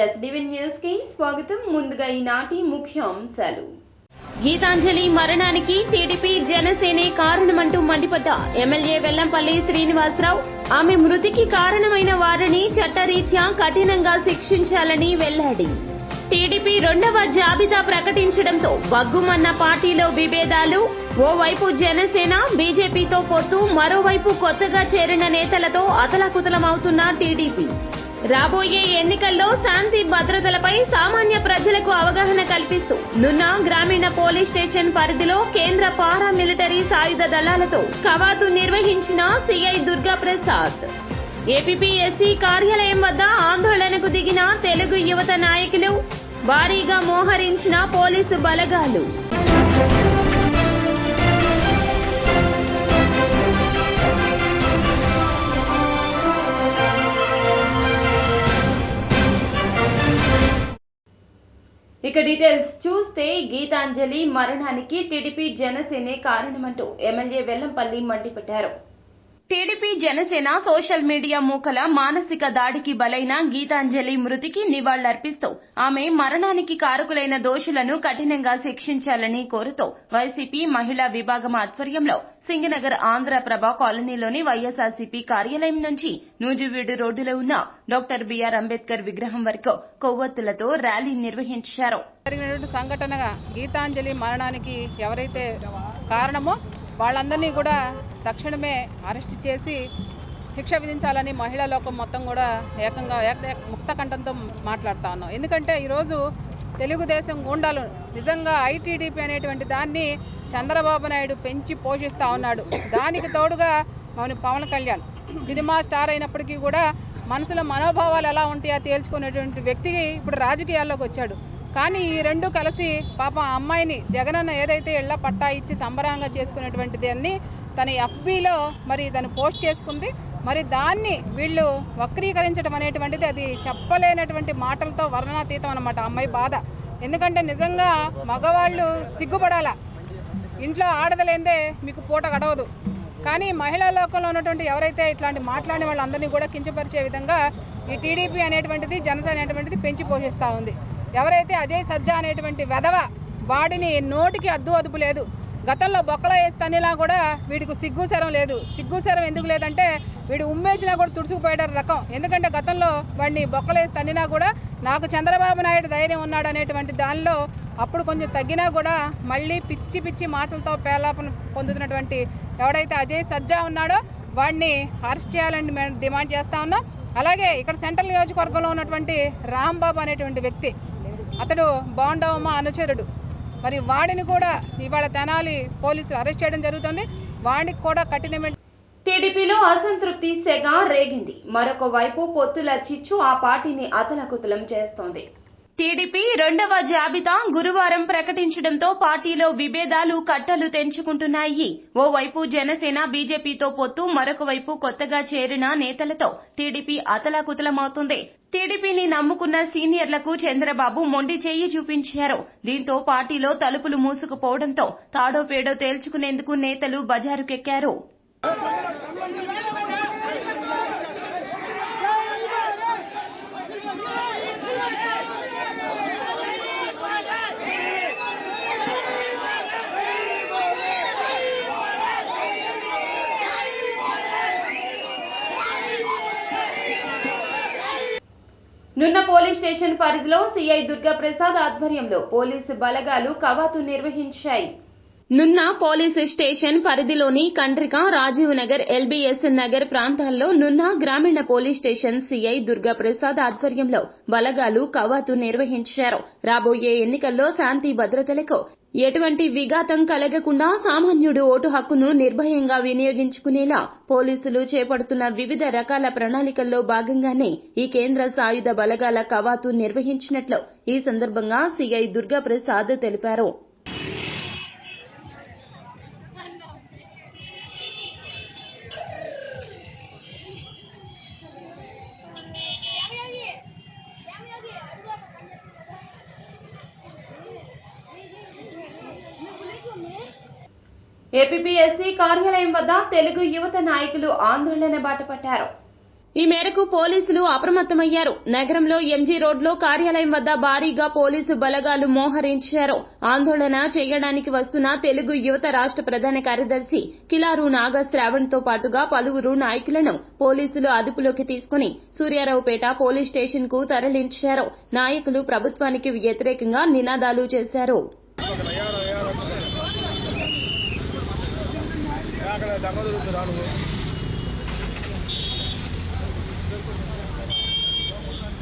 SDV news కి స్వాగతం. ముందుగా ఈనాటి ముఖ్యాంశాలు. గీతాంజలి మరణానికి టీడీపీ జనసేనే కారణమంటూ మండిపడ్డ ఎమ్మెల్యే వెల్లంపల్లి శ్రీనివాసరావు, ఆమె మృతికి కారణమైన వారిని చట్టరీత్యా కఠినంగా శిక్షించాలని వెల్లడి. టీడీపీ రెండవ జాబితా ప్రకటించడంతో బగ్గుమన్న పార్టీలో విభేదాలు. ఓవైపు జనసేన బీజేపీతో పొత్తు, మరోవైపు కొత్తగా చేరిన నేతలతో అతలాకుతలమవుతున్న టీడీపీ. రాబోయే ఎన్నికల్లో శాంతి భద్రతలపై సామాన్య ప్రజలకు అవగాహన కల్పిస్తూ నున్నా గ్రామీణ పోలీస్ స్టేషన్ పరిధిలో కేంద్ర పారామిలిటరీ సాయుధ దళాలతో కవాతు నిర్వహించిన సిఐ దుర్గాప్రసాద్. ఏపీఎస్సీ కార్యాలయం వద్ద ఆందోళనకు దిగిన తెలుగు యువత నాయకులు, భారీగా మోహరించిన పోలీసు బలగాలు. ఇక డీటెయిల్స్ చూస్తే, గీతాంజలి మరణానికి టీడీపీ జనసేనే కారణమంటూ ఎమ్మెల్యే వెల్లంపల్లి మండిపడ్డారు. టీడీపీ జనసేన సోషల్ మీడియా మూకల మానసిక దాడికి బలైన గీతాంజలి మృతికి నివాళులర్పిస్తూ ఆమె మరణానికి కారకులైన దోషులను కఠినంగా శిక్షించాలని కోరుతూ వైసీపీ మహిళా విభాగం ఆధ్వర్యంలో సింగనగర్ ఆంధ్రప్రభ కాలనీలోని వైఎస్ఆర్సీపీ కార్యాలయం నుంచి నూజివీడు రోడ్డులో ఉన్న డాక్టర్ బిఆర్ అంబేద్కర్ విగ్రహం వరకు కొవ్వొత్తులతో ర్యాలీ నిర్వహించారు. జరిగినటువంటి సంఘటనగా గీతాంజలి మరణానికి ఎవరైతే కారణమో వాళ్ళందరినీ కూడా తక్షణమే అరెస్ట్ చేసి శిక్ష విధించాలని మహిళా లోకం మొత్తం కూడా ఏకంగా ముక్త కంఠంతో మాట్లాడుతూ ఉన్నాం. ఎందుకంటే ఈరోజు తెలుగుదేశం గూండాలు నిజంగా ఐటీడీపీ అనేటువంటి దాన్ని చంద్రబాబు నాయుడు పెంచి పోషిస్తూ ఉన్నాడు. దానికి తోడుగా పవన్ కళ్యాణ్ సినిమా స్టార్ అయినప్పటికీ కూడా మనసులో మనోభావాలు ఎలా ఉంటాయో తేల్చుకునేటువంటి వ్యక్తికి ఇప్పుడు రాజకీయాల్లోకి వచ్చాడు. కానీ ఈ రెండు కలిసి పాపం ఆ అమ్మాయిని జగనన్న ఏదైతే ఇళ్ల పట్టా ఇచ్చి సంబరంగా చేసుకునేటువంటి దాన్ని తన ఎఫ్బీలో మరి దాన్ని పోస్ట్ చేసుకుంది. మరి దాన్ని వీళ్ళు వక్రీకరించడం అనేటువంటిది అది చెప్పలేనటువంటి మాటలతో వర్ణనాతీతం అన్నమాట అమ్మాయి బాధ. ఎందుకంటే నిజంగా మగవాళ్ళు సిగ్గుపడాలా, ఇంట్లో ఆడదలేందే మీకు పూట గడవదు. కానీ మహిళా లోకంలో ఉన్నటువంటి ఎవరైతే ఇట్లాంటి మాట్లాడిన వాళ్ళందరినీ కూడా కించపరిచే విధంగా ఈ టీడీపీ అనేటువంటిది జనసేన అనేటువంటిది పెంచి పోషిస్తూ ఉంది. ఎవరైతే అజయ్ సజ్జా అనేటువంటి వెధవ, వాడిని నోటికి అదుపు లేదు. గతంలో బొక్కలో వేసి తన్నిలా కూడా వీడికి సిగ్గుశరం లేదు. సిగ్గుశరం ఎందుకు లేదంటే వీడు ఉమ్మేసినా కూడా తుడుచుకుపోయే రకం. ఎందుకంటే గతంలో వాడిని బొక్కలో వేసి తన్నినా కూడా నాకు చంద్రబాబు నాయుడు ధైర్యం ఉన్నాడు అనేటువంటి దానిలో అప్పుడు కొంచెం తగ్గినా కూడా మళ్ళీ పిచ్చి పిచ్చి మాటలతో పేలాపన పొందుతున్నటువంటి ఎవడైతే అజయ్ సజ్జా ఉన్నాడో వాడిని అరెస్ట్ చేయాలని మేము డిమాండ్ చేస్తూ ఉన్నాం. అలాగే ఇక్కడ సెంట్రల్ నియోజకవర్గంలో ఉన్నటువంటి రాంబాబు అనేటువంటి వ్యక్తి, అతడు బాండవమ్మ అనుచరుడు. మరి వాడిని కూడా ఇవాళ తెనాలి పోలీసులు అరెస్ట్ చేయడం జరుగుతుంది. వాడికి కూడా కఠినమైన టీడీపీలో అసంతృప్తి సెగ రేగింది. మరొక వైపు పొత్తుల చిచ్చు ఆ పార్టీని అతలాకుతలం చేస్తోంది. టీడీపీ రెండవ జాబితా గురువారం ప్రకటించడంతో పార్టీలో విభేదాలు కట్టలు తెంచుకుంటున్నాయి. ఓవైపు జనసేన బీజేపీతో పొత్తు, మరొక వైపు కొత్తగా చేరిన నేతలతో టీడీపీ అతలాకుతలమవుతుంది. టీడీపీని నమ్ముకున్న సీనియర్లకు చంద్రబాబు మొండి చేయి చూపించారు. దీంతో పార్టీలో తలుపులు మూసుకుపోవడంతో తాడో పేడో తేల్చుకునేందుకు నేతలు బజారుకెక్కారు. నున్న పోలీస్ స్టేషన్ పరిధిలో సిఐ దుర్గాప్రసాద్ ఆధ్వర్యంలో పోలీసు బలగాలు కవాతు నిర్వహించాయి. నున్న పోలీసు స్టేషన్ పరిధిలోని కండ్రిక, రాజీవ్ నగర్, ఎల్బీఎస్ నగర్ ప్రాంతాల్లో నున్న గ్రామీణ పోలీస్ స్టేషన్ సిఐ దుర్గాప్రసాద్ ఆధ్వర్యంలో బలగాలు కవాతు నిర్వహించారు. రాబోయే ఎన్నికల్లో శాంతి భద్రతలకు ఎటువంటి విఘాతం కలగకుండా సామాన్యుడు ఓటు హక్కును నిర్భయంగా వినియోగించుకునేలా పోలీసులు చేపడుతున్న వివిధ రకాల ప్రణాళికల్లో భాగంగానే ఈ కేంద్ర సాయుధ బలగాల కవాతు నిర్వహించినట్లు ఈ సందర్భంగా సిఐ దుర్గాప్రసాద్ తెలిపారు. ఏపీఎస్సీ కార్యాలయం వద్ద తెలుగు యువత నాయకులు ఆందోళన బాటపట్టారు. ఈ మేరకు పోలీసులు అప్రమత్తమయ్యారు. నగరంలో ఎంజీ రోడ్లో కార్యాలయం వద్ద భారీగా పోలీసు బలగాలు మోహరించారు. ఆందోళన చేయడానికి వస్తున్న తెలుగు యువత రాష్ట్ర ప్రధాన కార్యదర్శి కిలారు నాగశ్రావణ్తో పాటుగా పలువురు నాయకులను పోలీసులు అదుపులోకి తీసుకుని సూర్యారావుపేట పోలీస్ స్టేషన్ కు తరలించారు. నాయకులు ప్రభుత్వానికి వ్యతిరేకంగా నినాదాలు చేశారు.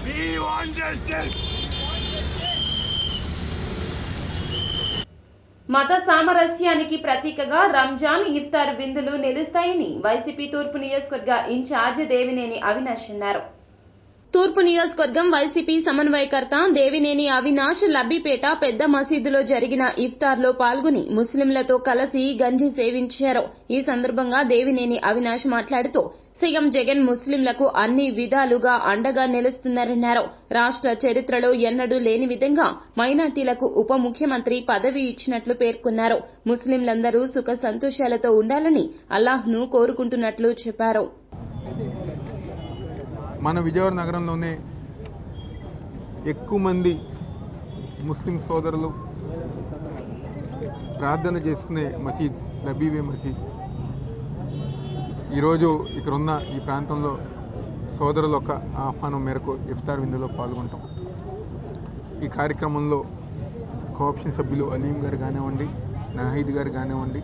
We want justice. మత సామరస్యానికి ప్రతీకగా రంజాన్ ఇఫ్తార్ విందులు నిలుస్తాయని వైసీపీ తూర్పు నియోజకవర్గ ఇన్ఛార్జ్ దేవినేని అవినాష్ అన్నారు. తూర్పు నియోజకవర్గం వైసీపీ సమన్వయకర్త దేవినేని అవినాష్ లబ్బిపేట పెద్ద మసీదులో జరిగిన ఇఫ్తార్లో పాల్గొని ముస్లింలతో కలిసి గంజి సేవించారు. ఈ సందర్భంగా దేవినేని అవినాష్ మాట్లాడుతూ సీఎం జగన్ ముస్లింలకు అన్ని విధాలుగా అండగా నిలుస్తున్నారన్నారు. రాష్ట్ర చరిత్రలో ఎన్నడూ లేని విధంగా మైనార్టీలకు ఉప ముఖ్యమంత్రి పదవి ఇచ్చినట్లు పేర్కొన్నారు. ముస్లింలందరూ సుఖ సంతోషాలతో ఉండాలని అల్లాహ్ను కోరుకుంటున్నట్లు చెప్పారు. మన విజయవాడ నగరంలోనే ఎక్కువ మంది ముస్లిం సోదరులు ప్రార్థన చేసుకునే మసీద్ లబీబే మసీద్. ఈరోజు ఇక్కడున్న ఈ ప్రాంతంలో సోదరుల యొక్క ఆహ్వానం మేరకు ఇఫ్తార్ విందులో పాల్గొంటాం. ఈ కార్యక్రమంలో కోఆప్షన్ సభ్యులు అలీం గారు కానివ్వండి, నాహీద్ గారు కానివ్వండి,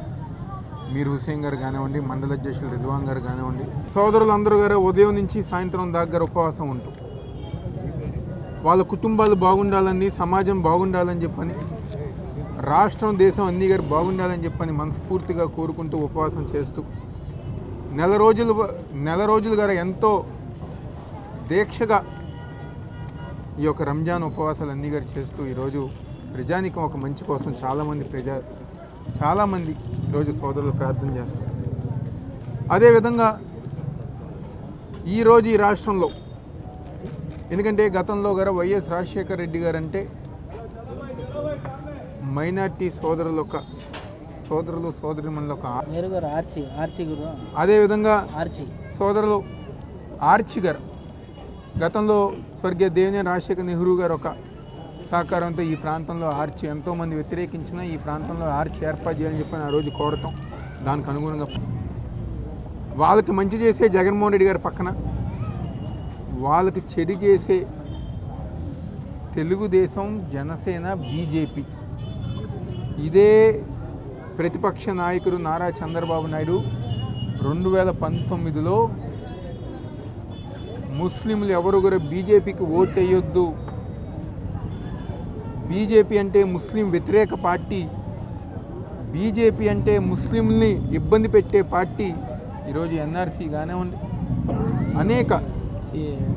మీర్ హుసేన్ గారు కానివ్వండి, మండల అధ్యక్షులు రిజ్వాన్ గారు కానివ్వండి, సోదరులందరూ గారు ఉదయం నుంచి సాయంత్రం దాకా ఉపవాసం ఉంటూ వాళ్ళ కుటుంబాలు బాగుండాలని, సమాజం బాగుండాలని చెప్పని, రాష్ట్రం దేశం అన్ని గారు బాగుండాలని చెప్పని మనస్ఫూర్తిగా కోరుకుంటూ ఉపవాసం చేస్తూ నెల రోజులు గారు ఎంతో దీక్షగా ఈ యొక్క రంజాన్ ఉపవాసాలు అన్ని గారు చేస్తూ ఈరోజు ప్రజానికం ఒక మంచి కోసం చాలామంది ఈరోజు సోదరులు ప్రార్థన చేస్తారు. అదేవిధంగా ఈరోజు ఈ రాష్ట్రంలో, ఎందుకంటే గతంలో గారు వైఎస్ రాజశేఖర రెడ్డి గారు అంటే మైనార్టీ సోదరులు సోదరిమణుల అదేవిధంగా సోదరులు ఆర్చి గారు గతంలో స్వర్గీయ దేవినేని రాజశేఖర నెహ్రూ గారు ఒక సహకారంతో ఈ ప్రాంతంలో ఆర్చి ఎంతోమంది వ్యతిరేకించినా ఈ ప్రాంతంలో ఆర్చి ఏర్పాటు చేయాలని చెప్పని ఆ రోజు కోరటం, దానికి అనుగుణంగా వాళ్ళకి మంచి చేసే జగన్మోహన్ రెడ్డి గారి పక్కన వాళ్ళకి చెడు చేసే తెలుగుదేశం, జనసేన, బీజేపీ, ఇదే ప్రతిపక్ష నాయకుడు నారా చంద్రబాబు నాయుడు 2019లో ముస్లింలు ఎవరు కూడా బీజేపీకి ఓటు వేయొద్దు, బీజేపీ అంటే ముస్లిం వ్యతిరేక పార్టీ, బీజేపీ అంటే ముస్లింల్ని ఇబ్బంది పెట్టే పార్టీ, ఈరోజు ఎన్ఆర్సీ కానివ్వండి, అనేక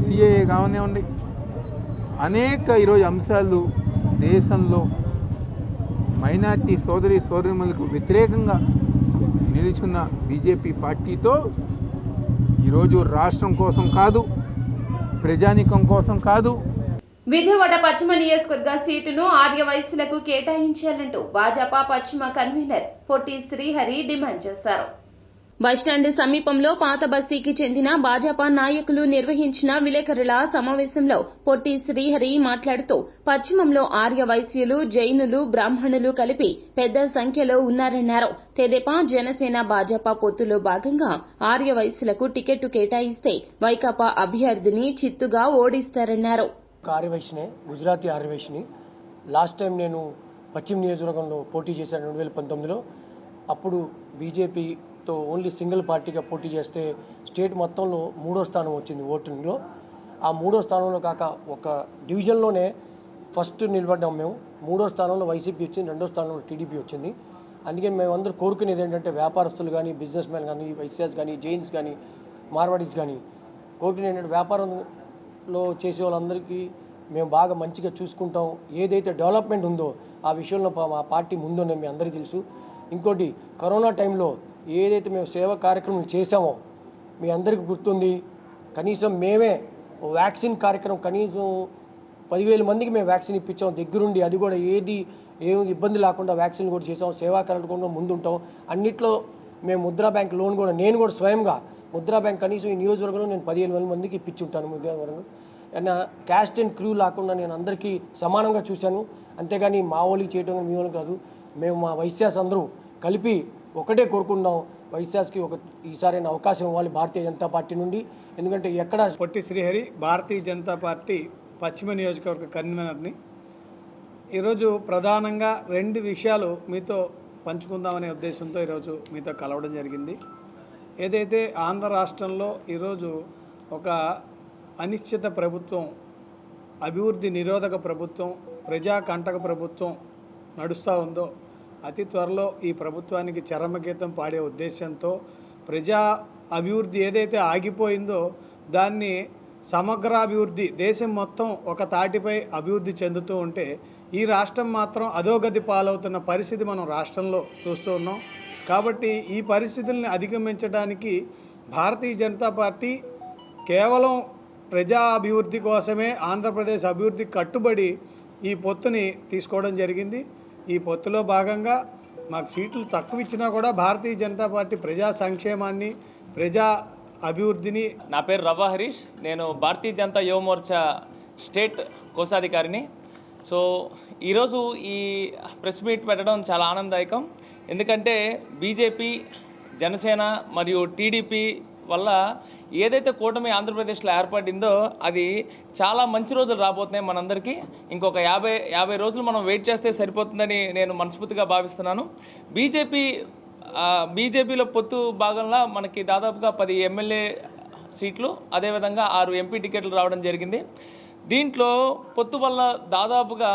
సిఏఏ కానివ్వండి, అనేక ఈరోజు అంశాలు దేశంలో మైనార్టీ సోదరిమణులకు వ్యతిరేకంగా నిలుచున్న బీజేపీ పార్టీతో ఈరోజు రాష్ట్రం కోసం కాదు, ప్రజానీకం కోసం కాదు, విజయవాడ పశ్చిమ నియోజకవర్గ సీటును ఆర్యవైశ్యులకు కేటాయించాలంటూ భాజపా పశ్చిమ కన్వీనర్ పొట్టి శ్రీహరి డిమాండ్ చేశారు. బస్టాండ్ సమీపంలో పాత బస్తీకి చెందిన భాజపా నాయకులు నిర్వహించిన విలేకరుల సమావేశంలో పొట్టి శ్రీహరి మాట్లాడుతూ పశ్చిమంలో ఆర్య వైశ్యులు, జైనులు, బ్రాహ్మణులు కలిపి పెద్ద సంఖ్యలో ఉన్నారన్నారు. తెదేపా, జనసేన, భాజపా పొత్తులో భాగంగా ఆర్య వైశ్యులకు టికెట్టు కేటాయిస్తే వైకాపా అభ్యర్థిని చిత్తుగా ఓడిస్తారన్నారు. ఆర్యవైశ్యనే, గుజరాతీ ఆర్యవైశ్యని. లాస్ట్ టైం నేను పశ్చిమ నియోజకవర్గంలో పోటీ చేశాను 2019లో. అప్పుడు బీజేపీతో ఓన్లీ సింగిల్ పార్టీగా పోటీ చేస్తే స్టేట్ మొత్తంలో 3వ స్థానం వచ్చింది ఓటింగ్లో. ఆ 3వ స్థానంలో కాక ఒక డివిజన్లోనే ఫస్ట్ నిలబడ్డాం మేము. 3వ స్థానంలో వైసీపీ వచ్చింది, 2వ స్థానంలో టీడీపీ వచ్చింది. అందుకని మేమందరూ కోరుకునేది ఏంటంటే వ్యాపారస్తులు కానీ, బిజినెస్ మ్యాన్ కానీ, వైశ్యాస్ కానీ, జైన్స్ కానీ, మార్వాడీస్ కానీ కోరుకునేది ఏంటంటే వ్యాపారంలో చేసే వాళ్ళందరికీ మేము బాగా మంచిగా చూసుకుంటాం. ఏదైతే డెవలప్మెంట్ ఉందో ఆ విషయంలో మా పార్టీ ముందుందని మీ అందరికీ తెలుసు. ఇంకోటి, కరోనా టైంలో ఏదైతే మేము సేవా కార్యక్రమం చేసామో మీ అందరికీ గుర్తుంది. కనీసం మేమే వ్యాక్సిన్ కార్యక్రమం కనీసం 10,000 మందికి మేము వ్యాక్సిన్ ఇప్పించాం దగ్గరుండి. అది కూడా ఏమి ఇబ్బంది లేకుండా వ్యాక్సిన్ కూడా చేసాం. సేవా కార్యక్రమంలో ముందుంటాం. అన్నిట్లో మేము ముద్రా బ్యాంక్ లోన్ కూడా నేను కూడా స్వయంగా ముద్రా బ్యాంక్ కనీసం ఈ నియోజకవర్గంలో నేను 15,000 మందికి ఇప్పించి ఉంటాను. ముద్రా వరంలో అండ్ క్యాస్ట్ అండ్ క్రూ లేకుండా నేను అందరికీ సమానంగా చూశాను. అంతేగాని మా వాళ్ళకి చేయడం కానీ మీ వాళ్ళకి కాదు. మేము మా వైశ్యాస్ అందరూ కలిపి ఒకటే కోరుకుందాం, వైశ్యాస్కి ఈసారైన అవకాశం ఇవ్వాలి భారతీయ జనతా పార్టీ నుండి. ఎందుకంటే ఎక్కడ పొట్టి శ్రీహరి భారతీయ జనతా పార్టీ పశ్చిమ నియోజకవర్గ కన్వీనర్ని. ఈరోజు ప్రధానంగా 2 విషయాలు మీతో పంచుకుందామనే ఉద్దేశంతో ఈరోజు మీతో కలవడం జరిగింది. ఏదైతే ఆంధ్ర రాష్ట్రంలో ఈరోజు ఒక అనిశ్చిత ప్రభుత్వం, అభివృద్ధి నిరోధక ప్రభుత్వం, ప్రజాకంటక ప్రభుత్వం నడుస్తూ ఉందో, అతి త్వరలో ఈ ప్రభుత్వానికి చరమగీతం పాడే ఉద్దేశంతో ప్రజా అభివృద్ధి ఏదైతే ఆగిపోయిందో దాన్ని సమగ్రాభివృద్ధి, దేశం మొత్తం ఒక తాటిపై అభివృద్ధి చెందుతూ ఉంటే ఈ రాష్ట్రం మాత్రం అధోగతి పాలవుతున్న పరిస్థితి మనం రాష్ట్రంలో చూస్తూ ఉన్నాం. కాబట్టి ఈ పరిస్థితుల్ని అధిగమించడానికి భారతీయ జనతా పార్టీ కేవలం ప్రజా అభివృద్ధి కోసమే, ఆంధ్రప్రదేశ్ అభివృద్ధికి కట్టుబడి ఈ పొత్తుని తీసుకోవడం జరిగింది. ఈ పొత్తులో భాగంగా మాకు సీట్లు తక్కువ ఇచ్చినా కూడా భారతీయ జనతా పార్టీ ప్రజా సంక్షేమాన్ని, ప్రజా అభివృద్ధిని. నా పేరు రవ్వ హరీష్, నేను భారతీయ జనతా యువ మోర్చా స్టేట్ కోశాధికారిని. సో ఈరోజు ఈ ప్రెస్ మీట్ పెట్టడం చాలా ఆనందదాయకం. ఎందుకంటే బీజేపీ, జనసేన మరియు టీడీపీ వల్ల ఏదైతే కూటమి ఆంధ్రప్రదేశ్లో ఏర్పడిందో అది చాలా మంచి రోజులు రాబోతున్నాయి మనందరికీ. ఇంకొక 50 రోజులు మనం వెయిట్ చేస్తే సరిపోతుందని నేను మనస్ఫూర్తిగా భావిస్తున్నాను. బీజేపీలో పొత్తు భాగంగా మనకి దాదాపుగా 10 ఎమ్మెల్యే సీట్లు, అదేవిధంగా 6 ఎంపీ టికెట్లు రావడం జరిగింది. దీంట్లో పొత్తు వల్ల దాదాపుగా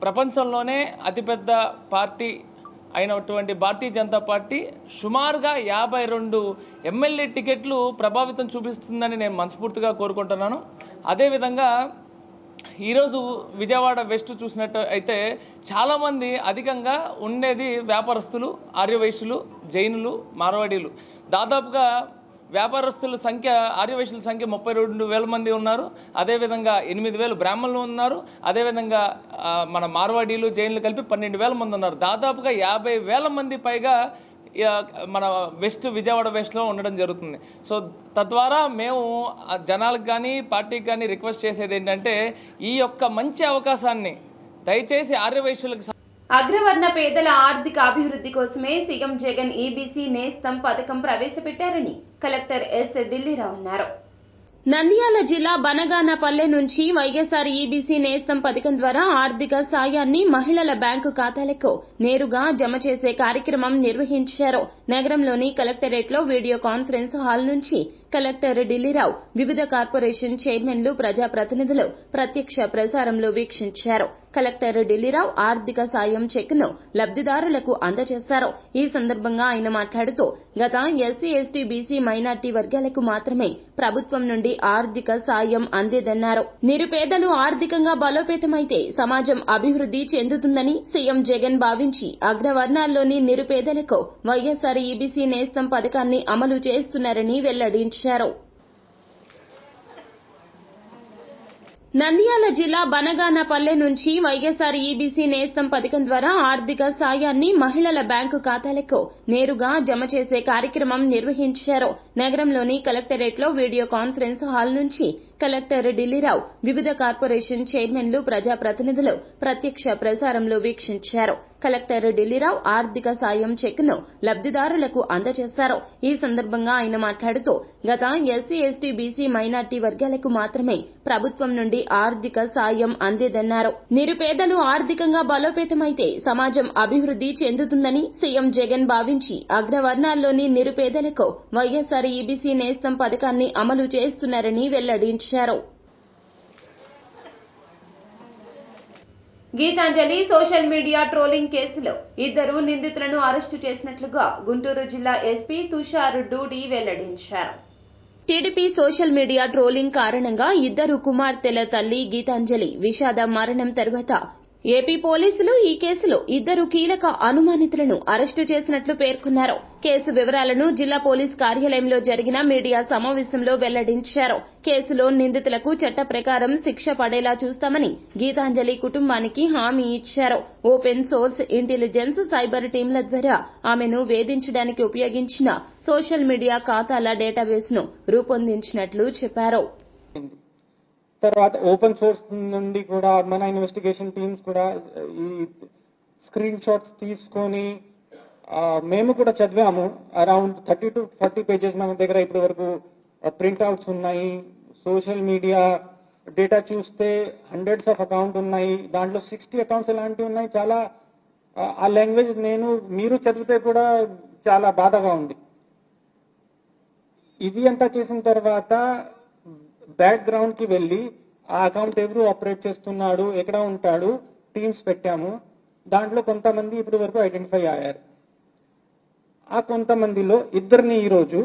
ప్రపంచంలోనే అతిపెద్ద పార్టీ అయినటువంటి భారతీయ జనతా పార్టీ సుమారుగా 52 ఎమ్మెల్యే టికెట్లు ప్రభావితం చూపిస్తుందని నేను మనస్ఫూర్తిగా కోరుకుంటున్నాను. అదేవిధంగా ఈరోజు విజయవాడ వెస్ట్ చూసినట్టు అయితే చాలామంది అధికంగా ఉండేది వ్యాపారస్తులు, ఆర్యవైశ్యులు, జైనులు, మార్వాడీలు. దాదాపుగా వ్యాపారస్తుల సంఖ్య, ఆర్యవైశ్యుల సంఖ్య 32,000 మంది ఉన్నారు. అదేవిధంగా 8,000 బ్రాహ్మణులు ఉన్నారు. అదేవిధంగా మన మార్వాడీలు, జైన్లు కలిపి 12,000 మంది ఉన్నారు. దాదాపుగా 50,000 మంది పైగా మన విజయవాడ వెస్ట్లో ఉండడం జరుగుతుంది. సో తద్వారా మేము జనాలకు కానీ పార్టీకి కానీ రిక్వెస్ట్ చేసేది ఏంటంటే ఈ యొక్క మంచి అవకాశాన్ని దయచేసి ఆర్యవైశ్యులకు. అగ్రవర్ణ పేదల ఆర్థిక అభివృద్ధి కోసమే సీఎం జగన్ ఈబీసీ నేస్తం పథకం ప్రవేశపెట్టారని కలెక్టర్ ఎస్ ఢిల్లీరావు అన్నారు. నంద్యాల జిల్లా బనగానపల్లె నుంచి వైఎస్ఆర్ ఈబీసీ నేస్తం పథకం ద్వారా ఆర్థిక సాయాన్ని మహిళల బ్యాంకు ఖాతాలకు నేరుగా జమ చేసే కార్యక్రమం నిర్వహించారు. నగరంలోని కలెక్టరేట్లో వీడియో కాన్ఫరెన్స్ హాల్ నుంచి కలెక్టర్ ఢిల్లీరావు వివిధ కార్పొరేషన్ చైర్మన్లు, ప్రజాప్రతినిధులు ప్రత్యక్ష ప్రసారంలో వీక్షించారు. కలెక్టర్ ఢిల్లీరావు ఆర్థిక సాయం చెక్కును లబ్దిదారులకు అందజేశారు. ఈ సందర్భంగా ఆయన మాట్లాడుతూ గత ఎస్సీ, ఎస్టీ, బీసీ, మైనార్టీ వర్గాలకు మాత్రమే ప్రభుత్వం నుండి ఆర్థిక సాయం అందేదన్నారు. నిరుపేదలు ఆర్థికంగా బలోపేతమైతే సమాజం అభివృద్ధి చెందుతుందని సీఎం జగన్ భావించి అగ్రవర్ణాల్లోని నిరుపేదలకు వైఎస్ఆర్ ఈబీసీ నేస్తం పథకాన్ని అమలు చేస్తున్నారని వెల్లడించారు. నంద్యాల జిల్లా బనగానపల్లె నుంచి వైఎస్ఆర్ ఈబీసీ నేస్తం పథకం ద్వారా ఆర్థిక సాయాన్ని మహిళల బ్యాంకు ఖాతాలకు నేరుగా జమ చేసే కార్యక్రమం నిర్వహించారు. నగరంలోని కలెక్టరేట్లో వీడియో కాన్ఫరెన్స్ హాల్ నుంచి కలెక్టర్ ఢిల్లీరావు వివిధ కార్పొరేషన్ చైర్మన్లు, ప్రజాప్రతినిధులు ప్రత్యక్ష ప్రసారంలో వీక్షించారు. కలెక్టర్ ఢిల్లీరావు ఆర్థిక సాయం చెక్కును లబ్దిదారులకు అందజేశారు. ఈ సందర్భంగా ఆయన మాట్లాడుతూ గత ఎస్సీ, ఎస్టీ, బీసీ, మైనార్టీ వర్గాలకు మాత్రమే ప్రభుత్వం నుండి ఆర్థిక సాయం అందేదన్నారు. నిరుపేదలు ఆర్థికంగా బలోపేతమైతే సమాజం అభివృద్ధి చెందుతుందని సీఎం జగన్ భావించి అగ్రవర్ణాల్లోని నిరుపేదలకు వైఎస్ఆర్ ఈబీసీ నేస్తం పథకాన్ని అమలు చేస్తున్నారని వెల్లడించారు. గీతాంజలి సోషల్ మీడియా ట్రోలింగ్ కేసులో 2 నిందితులను అరెస్టు చేసినట్లుగా గుంటూరు జిల్లా ఎస్పీ తుషార్ డూడి వెల్లడించారు. టీడీపీ సోషల్ మీడియా ట్రోలింగ్ కారణంగా 2 కుమార్తెల తల్లి గీతాంజలి విషాద మరణం తర్వాత ఏపీ పోలీసులు ఈ కేసులో 2 కీలక అనుమానితులను అరెస్టు చేసినట్లు పేర్కొన్నారు. కేసు వివరాలను జిల్లా పోలీస్ కార్యాలయంలో జరిగిన మీడియా సమావేశంలో వెల్లడించారు. కేసులో నిందితులకు చట్ట ప్రకారం శిక్ష పడేలా చూస్తామని గీతాంజలి కుటుంబానికి హామీ ఇచ్చారు. ఓపెన్ సోర్స్ ఇంటెలిజెన్స్ సైబర్ టీంల ద్వారా ఆమెను వేధించడానికి ఉపయోగించిన సోషల్ మీడియా ఖాతాల డేటాబేస్ ను రూపొందించినట్లు చెప్పారు. తర్వాత ఓపెన్ సోర్స్ నుండి కూడా మన ఇన్వెస్టిగేషన్ టీమ్స్ కూడా ఈ స్క్రీన్ షాట్స్ తీసుకొని మేము కూడా చదివాము. అరౌండ్ 30 to 40 పేజెస్ మన దగ్గర ఇప్పటి వరకు ప్రింట్అవుట్స్ ఉన్నాయి. సోషల్ మీడియా డేటా చూస్తే హండ్రెడ్స్ ఆఫ్ అకౌంట్ ఉన్నాయి. దాంట్లో 60 అకౌంట్స్ ఎలాంటివి ఉన్నాయి. చాలా ఆ లాంగ్వేజ్ మీరు చదివితే కూడా చాలా బాధగా ఉంది. ఇది అంతా చేసిన తర్వాత బ్యాక్గ్రౌండ్ కి వెళ్ళి ఆ అకౌంట్ ఎవరు ఆపరేట్ చేస్తున్నాడు, ఎక్కడ ఉంటాడు, టీమ్స్ పెట్టాము. దాంట్లో కొంతమంది ఇప్పటి వరకు ఐడెంటిఫై అయ్యారు. ఆ కొంతమందిలో ఇద్దరిని ఈరోజు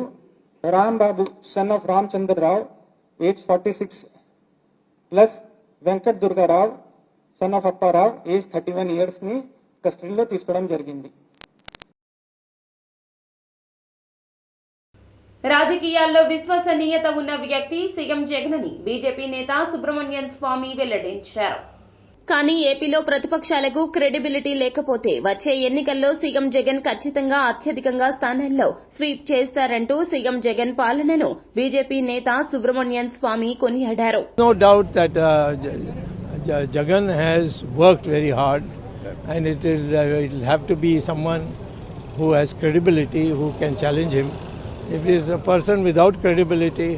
Rambabu son of Ramachandrarao age 46 plus Venkat Durgarao son of Apparao age 31 years ని కస్టడీలో తీసుకోవడం జరిగింది. రాజకీయాల్లో విశ్వసనీయత ఉన్న వ్యక్తి సీఎం జగన్ అని బీజేపీ నేత సుబ్రహ్మణ్యం స్వామి వెల్లడించారు. కానీ ఏపీలో ప్రతిపక్షాలకు క్రెడిబిలిటీ లేకపోతే వచ్చే ఎన్నికల్లో సీఎం జగన్ ఖచ్చితంగా అత్యధికంగా స్థానాల్లో స్వీప్ చేస్తారంటూ సీఎం జగన్ పాలనను బీజేపీ నేత సుబ్రహ్మణ్యం స్వామి కొనియాడారు. No doubt that Jagan has worked very hard and it will have to be someone who has credibility, who can challenge him. If he is a person without credibility,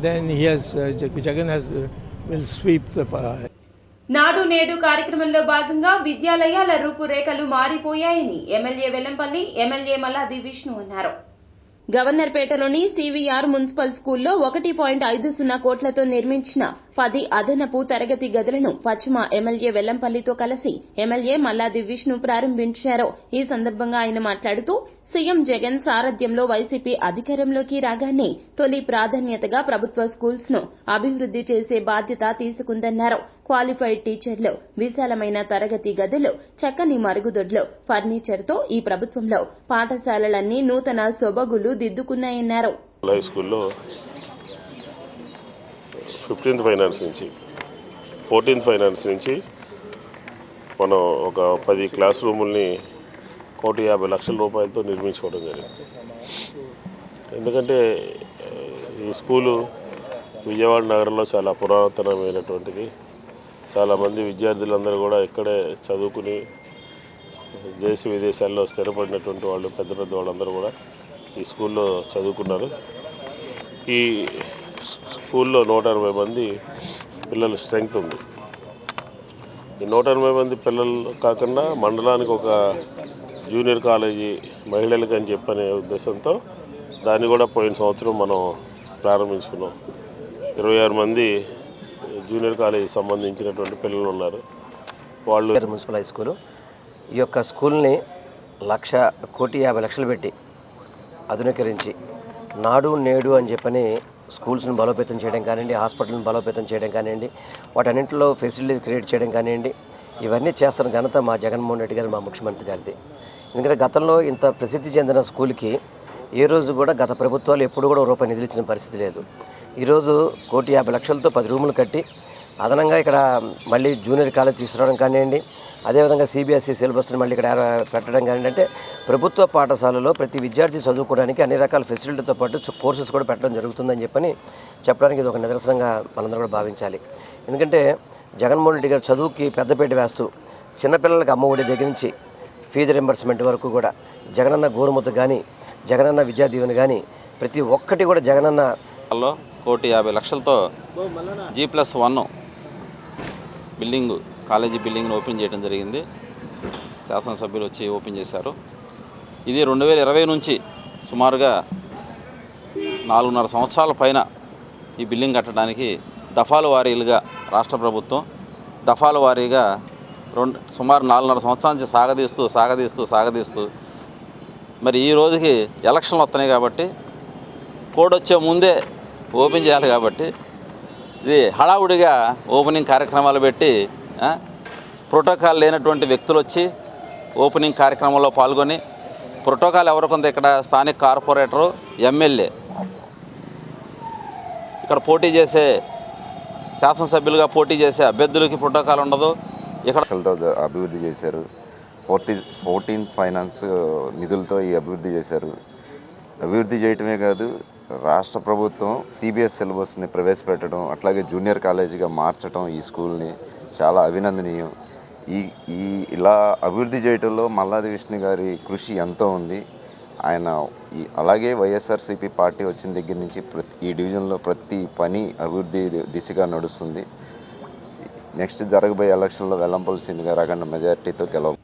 then Jagan will sweep the. నాడు నేడు కార్యక్రమంలో భాగంగా విద్యాలయాల రూపురేఖలు మారిపోయాయని MLA Vellampalli MLA Malladi Vishnu అన్నారు. గవర్నర్పేటలోని CVR municipal స్కూల్లో 1.50 కోట్లతో నిర్మించిన 10 అదనపు తరగతి గదులను పశ్చిమ ఎమ్మెల్యే వెల్లంపల్లితో కలిసి ఎమ్మెల్యే మల్లాది విష్ణు ప్రారంభించారు. ఈ సందర్భంగా ఆయన మాట్లాడుతూ సీఎం జగన్ సారథ్యంలో వైసీపీ అధికారంలోకి రాగానే తొలి ప్రాధాన్యతగా ప్రభుత్వ స్కూల్స్ ను అభివృద్ది చేసే బాధ్యత తీసుకుందన్నారు. క్వాలిఫైడ్ టీచర్లు, విశాలమైన తరగతి గదులు, చక్కని మరుగుదొడ్లు, ఫర్నిచర్తో ఈ ప్రభుత్వంలో పాఠశాలలన్నీ నూతన సొబగులు దిద్దుకున్నాయన్నారు. హై స్కూల్లో 15th ఫైనాన్స్ నుంచి 14th ఫైనాన్స్ నుంచి మనం ఒక 10 క్లాస్ రూముల్ని 1,50,00,000 రూపాయలతో నిర్మించుకోవడం జరిగింది. ఎందుకంటే ఈ స్కూలు విజయవాడ నగరంలో చాలా పురాతనమైనటువంటిది. చాలామంది విద్యార్థులందరూ కూడా ఇక్కడే చదువుకుని దేశ విదేశాల్లో స్థిరపడినటువంటి వాళ్ళు పెద్ద పెద్ద వాళ్ళందరూ కూడా ఈ స్కూల్లో చదువుకున్నారు. ఈ స్కూల్లో 180 మంది పిల్లల స్ట్రెంగ్త్ ఉంది. ఈ 180 మంది పిల్లలు కాకుండా మండలానికి ఒక జూనియర్ కాలేజీ మహిళలకు అని చెప్పనే ఉద్దేశంతో దాన్ని కూడా పోయిన సంవత్సరం మనం ప్రారంభించుకున్నాం. 26 మంది జూనియర్ కాలేజీకి సంబంధించినటువంటి పిల్లలు ఉన్నారు. వాళ్ళు మున్సిపల్ హై స్కూలు ఈ యొక్క స్కూల్ని 1,50,00,000 పెట్టి ఆధునీకరించి నాడు నేడు అని చెప్పని స్కూల్స్ని బలోపేతం చేయడం కానివ్వండి, హాస్పిటల్ని బలోపేతం చేయడం కానివ్వండి, వాటన్నింటిలో ఫెసిలిటీస్ క్రియేట్ చేయడం కానివ్వండి, ఇవన్నీ చేస్తున్న ఘనత మా జగన్మోహన్ రెడ్డి గారు, మా ముఖ్యమంత్రి గారిది. ఎందుకంటే గతంలో ఇంత ప్రసిద్ధి చెందిన స్కూల్కి ఏ రోజు కూడా గత ప్రభుత్వాలు ఎప్పుడు కూడా రూపాయి నిధులు ఇచ్చిన పరిస్థితి లేదు. ఈరోజు 1,50,00,000తో 10 రూములు కట్టి అదనంగా ఇక్కడ మళ్ళీ జూనియర్ కాలేజ్ తీసుకురావడం కానివ్వండి, అదేవిధంగా సిబిఎస్ఈ సిలబస్ని మళ్ళీ ఇక్కడ పెట్టడం కానివ్వండి, అంటే ప్రభుత్వ పాఠశాలలో ప్రతి విద్యార్థి చదువుకోవడానికి అన్ని రకాల ఫెసిలిటీతో పాటు కోర్సెస్ కూడా పెట్టడం జరుగుతుందని చెప్పడానికి ఇది ఒక నిదర్శనంగా మనందరూ కూడా భావించాలి. ఎందుకంటే జగన్మోహన్ రెడ్డి గారు చదువుకి పెద్దపీట వేస్తూ చిన్నపిల్లలకి అమ్మఒడి దగ్గర నుంచి ఫీజు రింబర్స్మెంట్ వరకు కూడా జగనన్న గోరుముద్ద కానీ, జగనన్న విద్యా దీవెన కానీ ప్రతి ఒక్కటి కూడా జగనన్న 1,50,00,000తో G+1 బిల్డింగ్, కాలేజీ బిల్డింగ్ను ఓపెన్ చేయడం జరిగింది. శాసనసభ్యులు వచ్చి ఓపెన్ చేశారు. ఇది 2020 నుంచి సుమారుగా 4.5 సంవత్సరాల పైన ఈ బిల్డింగ్ కట్టడానికి దఫాల వారీలుగా రాష్ట్ర ప్రభుత్వం దఫాల వారీగా సుమారు 4.5 సంవత్సరాల నుంచి సాగదీస్తూ మరి ఈ రోజుకి ఎలక్షన్లు వస్తున్నాయి కాబట్టి కోడ్ వచ్చే ముందే ఓపెన్ చేయాలి కాబట్టి ఇది హడావుడిగా ఓపెనింగ్ కార్యక్రమాలు పెట్టి ప్రోటోకాల్ లేనటువంటి వ్యక్తులు వచ్చి ఓపెనింగ్ కార్యక్రమంలో పాల్గొని, ప్రోటోకాల్ ఎవరికి ఉంది ఇక్కడ స్థానిక కార్పొరేటరు, ఎమ్మెల్యే, ఇక్కడ పోటీ చేసే శాసనసభ్యులుగా పోటీ చేసే అభ్యర్థులకి ప్రోటోకాల్ ఉండదు. ఇక్కడ అభివృద్ధి చేశారు. 14 ఫైనాన్స్ నిధులతో ఈ అభివృద్ధి చేశారు. అభివృద్ధి చేయటమే కాదు, రాష్ట్ర ప్రభుత్వం CBS సిలబస్ని ప్రవేశపెట్టడం, అట్లాగే జూనియర్ కాలేజీగా మార్చడం ఈ స్కూల్ని చాలా అభినందనీయం. ఇలా అభివృద్ధి చేయడంలో మల్లాది విష్ణు గారి కృషి ఎంతో ఉంది. ఆయన అలాగే వైఎస్ఆర్సీపీ పార్టీ వచ్చిన దగ్గర నుంచి ఈ డివిజన్లో ప్రతి పని అభివృద్ధి దిశగా నడుస్తుంది. నెక్స్ట్ జరగబోయే ఎలక్షన్లో వెల్లంపల్లి శ్రీని గారు అఖండ మెజార్టీతో గెలవ.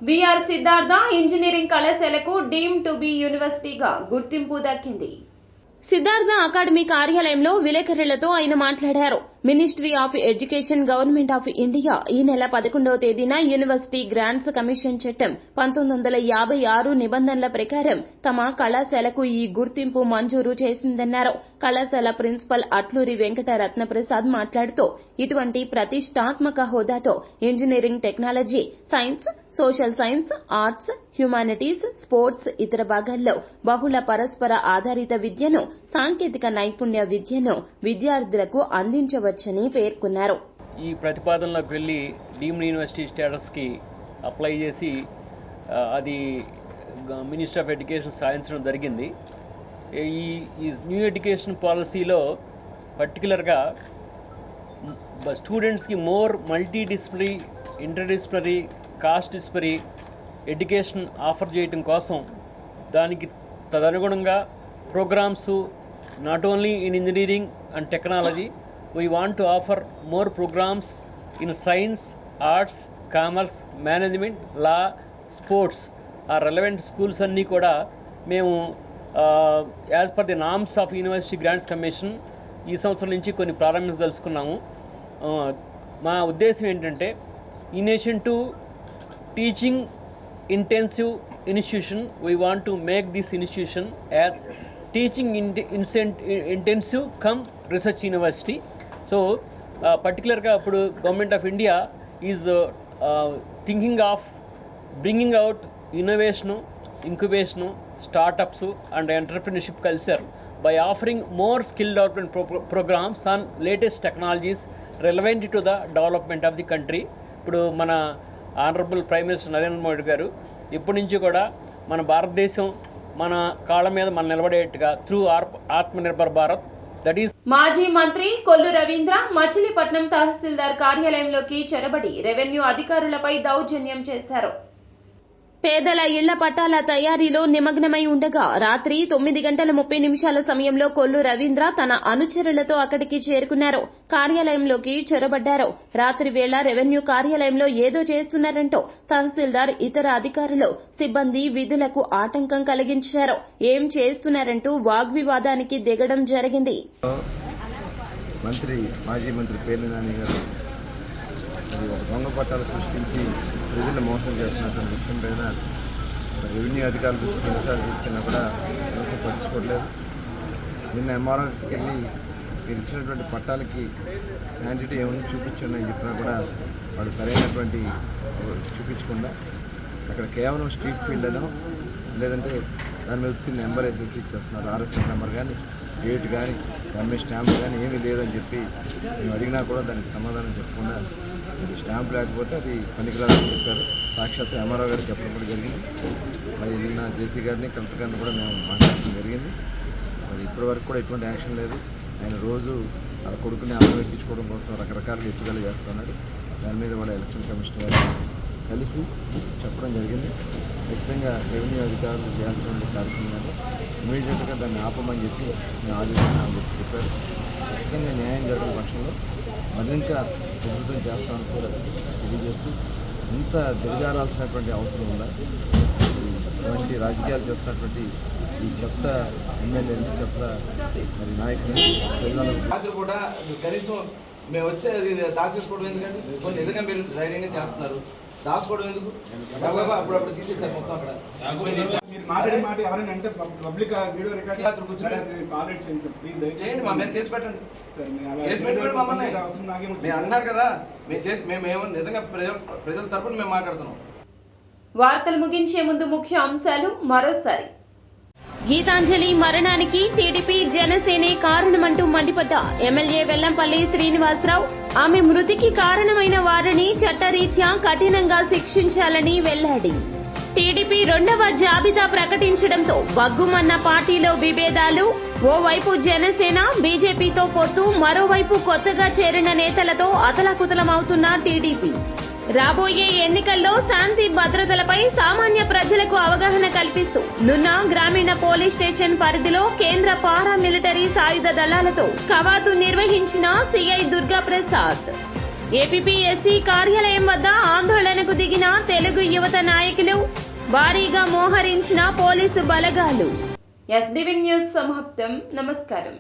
బీఆర్ సిద్ధార్థ ఇంజనీరింగ్ కళాశాలకు డీమ్ టు బి యూనివర్సిటీగా గుర్తింపు దక్కింది. సిద్ధార్థ అకాడమీ కార్యాలయంలో విలేకరులతో ఆయన మాట్లాడారు. Ministry of education, government of India ఈ నెల 11వ తేదీన యూనివర్సిటీ గ్రాంట్స్ కమిషన్ చట్టం 1956 నిబంధనల ప్రకారం తమ కళాశాలకు ఈ గుర్తింపు మంజూరు చేసిందన్నారు. కళాశాల ప్రిన్సిపల్ అట్లూరి వెంకట రత్నప్రసాద్ మాట్లాడుతూ, ఇటువంటి ప్రతిష్టాత్మక హోదాతో engineering, technology, science, social science, arts, humanities, sports, ఇతర భాగాల్లో బహుళ పరస్పర ఆధారిత విద్యను, సాంకేతిక నైపుణ్య విద్యను విద్యార్థులకు అందించవచ్చని పేర్కొన్నారు. ఈ ప్రతిపాదనలోకి వెళ్ళి డీమ్డ్ యూనివర్సిటీ స్టేటస్కి అప్లై చేసి అది మినిస్టర్ ఆఫ్ ఎడ్యుకేషన్ సాధించడం జరిగింది. ఈ న్యూ ఎడ్యుకేషన్ పాలసీలో పర్టికులర్గా స్టూడెంట్స్కి more multidisciplinary, interdisciplinary, cost disparity education offer చేయడం కోసం దానికి తదనుగుణంగా programmes not only in engineering and technology, we want to offer more programmes in science, arts, commerce, management, law, sports. ఆ రెలవెంట్ స్కూల్స్ అన్నీ కూడా మేము as per the norms of University Grants Commission ఈ సంవత్సరం నుంచి కొన్ని ప్రారంభించదలుచుకున్నాము. మా ఉద్దేశం ఏంటంటే, in addition to teaching intensive institution, we want to make this institution as teaching intensive come research university. So particularly appudu government of India is thinking of bringing out innovation, incubation, startups and entrepreneurship culture by offering more skill development programs on latest technologies relevant to the development of the country. ఇప్పుడు మన honourable prime minister Narendra Modi గారు ఇప్పటి నుంచి కూడా మన భారతదేశం మన కాళ్ళ మీద మనం నిలబడేట్టుగా through Atmanirbhar Bharat, that is. మాజీ మంత్రి కొల్లు రవీంద్ర మచిలీపట్నం తహసీల్దార్ కార్యాలయంలోకి చొరబడి రెవెన్యూ అధికారులపై దౌర్జన్యం చేశారు. పేదల ఇళ్ల పట్టాల తయారీలో నిమగ్నమై ఉండగా రాత్రి 9:30 సమయంలో కొల్లు రవీంద్ర తన అనుచరులతో అక్కడికి చేరుకున్నారు. కార్యాలయంలోకి చొరబడ్డారు. రాత్రి వేళ రెవెన్యూ కార్యాలయంలో ఏదో చేస్తున్నారంటూ తహసీల్దార్, ఇతర అధికారులు, సిబ్బంది విధులకు ఆటంకం కలిగించారు. ఏం చేస్తున్నారంటూ వాగ్వివాదానికి దిగడం జరిగింది. మాజీ మంత్రి పేర్ని నాని గారు దొంగ పట్టాలు సృష్టించి ప్రజలు మోసం చేస్తున్నటువంటి విషయం పైన రెవెన్యూ అధికారుల దృష్టికి ఎన్నిసార్లు తీసుకెళ్ళినా కూడా కనీసం పట్టించుకోవట్లేదు. నిన్న ఎంఆర్ఓ ఆఫీస్కి వెళ్ళి మీరు ఇచ్చినటువంటి పట్టాలకి శానిటీ ఏమన్నా చూపించండి అని చెప్పినా కూడా వాళ్ళు సరైనటువంటి చూపించకుండా అక్కడ కేవలం స్ట్రీట్ ఫీల్డ్ అనో లేదంటే దాని మీద వచ్చిన నెంబర్ వేసేసి ఇచ్చేస్తున్నారు. RSS నెంబర్ కానీ, డేట్ కానీ, దాని మీద స్టాంప్ కానీ ఏమీ లేదని చెప్పి మేము అడిగినా కూడా దానికి సమాధానం చెప్పకుండా స్టాంప్ లేకపోతే అది పనికిరాదని చెప్పారు. సాక్షాత్తు ఎంఆర్ఓ గారు చెప్పడం కూడా జరిగింది. మరి నిన్న జేసీ గారిని, కలెక్టర్ గారిని కూడా మేము మాట్లాడడం జరిగింది. మరి ఇప్పటివరకు కూడా ఎటువంటి యాక్షన్ లేదు. ఆయన రోజు ఆ కొడుకుని అమలు ఎక్కించుకోవడం కోసం రకరకాలుగా ఎత్తుదల చేస్తున్నారు. దాని మీద కూడా ఎలక్షన్ కమిషన్ గారు కలిసి చెప్పడం జరిగింది. ఖచ్చితంగా రెవెన్యూ అధికారులు చేయాల్సినటువంటి కార్యక్రమాలు ఇమీడియట్గా దాన్ని ఆపమని చెప్పి మేము ఆదేశిస్తామని చెప్పారు. ఖచ్చితంగా న్యాయం జరిగిన పక్షంలో మరింత ప్రభుత్వం చేస్తామని కూడా తెలియజేస్తూ, ఇంత దిగజారాల్సినటువంటి అవసరం ఉందా? ఇటువంటి రాజకీయాలు చేస్తున్నటువంటి ఈ చెత్త ఎమ్మెల్యేని, చెత్త మరి నాయకుని ప్రజలు కూడా కనీసం మేము వచ్చేది దాచేసుకోవడం ఎందుకంటే కొన్ని నిజంగా మీరు ధైర్యంగా చేస్తున్నారు. దాచుకోవడం ఎందుకు? అప్పుడప్పుడు తీసేసారు మొత్తం అక్కడ. మాట ఎవరైనా అంటే పబ్లిక్ వీడియో రికార్డ్ ఆల్రెడీ చేయండి సార్ ప్లీజ్ చేయండి, మా మీద కేసు పెట్టండి. కేసు పెట్టుకోండి మమ్మల్ని. మీరు అన్నారు కదా, మేము నిజంగా ప్రజల తరపున మేము మాట్లాడుతున్నాం. వార్తలు ముగించే ముందు ముఖ్య అంశాలు మరోసారి. గీతాంజలి మరణానికి టీడీపీ జనసేనే కారణమంటూ మండిపడ్డ ఎమ్మెల్యే వెల్లంపల్లి శ్రీనివాసరావు, ఆమె మృతికి కారణమైన వారిని చట్టరీత్యా కఠినంగా శిక్షించాలని వెల్లడి. టీడీపీ 2వ జాబితా ప్రకటించడంతో బగ్గుమన్న పార్టీలో విభేదాలు. ఓవైపు జనసేన బీజేపీతో పొత్తు, మరోవైపు కొత్తగా చేరిన నేతలతో అతలాకుతలమవుతున్న టీడీపీ. రాబోయే ఎన్నికల్లో శాంతి భద్రతలపై సామాన్య ప్రజలకు అవగాహన కల్పిస్తూ నున్న గ్రామీణ పోలీస్ స్టేషన్ పరిధిలో కేంద్ర పారామిలిటరీ సాయుధ దళాలతో కవాతు నిర్వహించిన సిఐ దుర్గా ప్రసాద్. ఏపీఎస్సీ కార్యాలయం వద్ద ఆందోళనకు దిగిన తెలుగు యువత నాయకులు, భారీగా మోహరించిన పోలీసు బలగాలు. ఎస్డీవీ న్యూస్ సమాప్తం. నమస్కారం.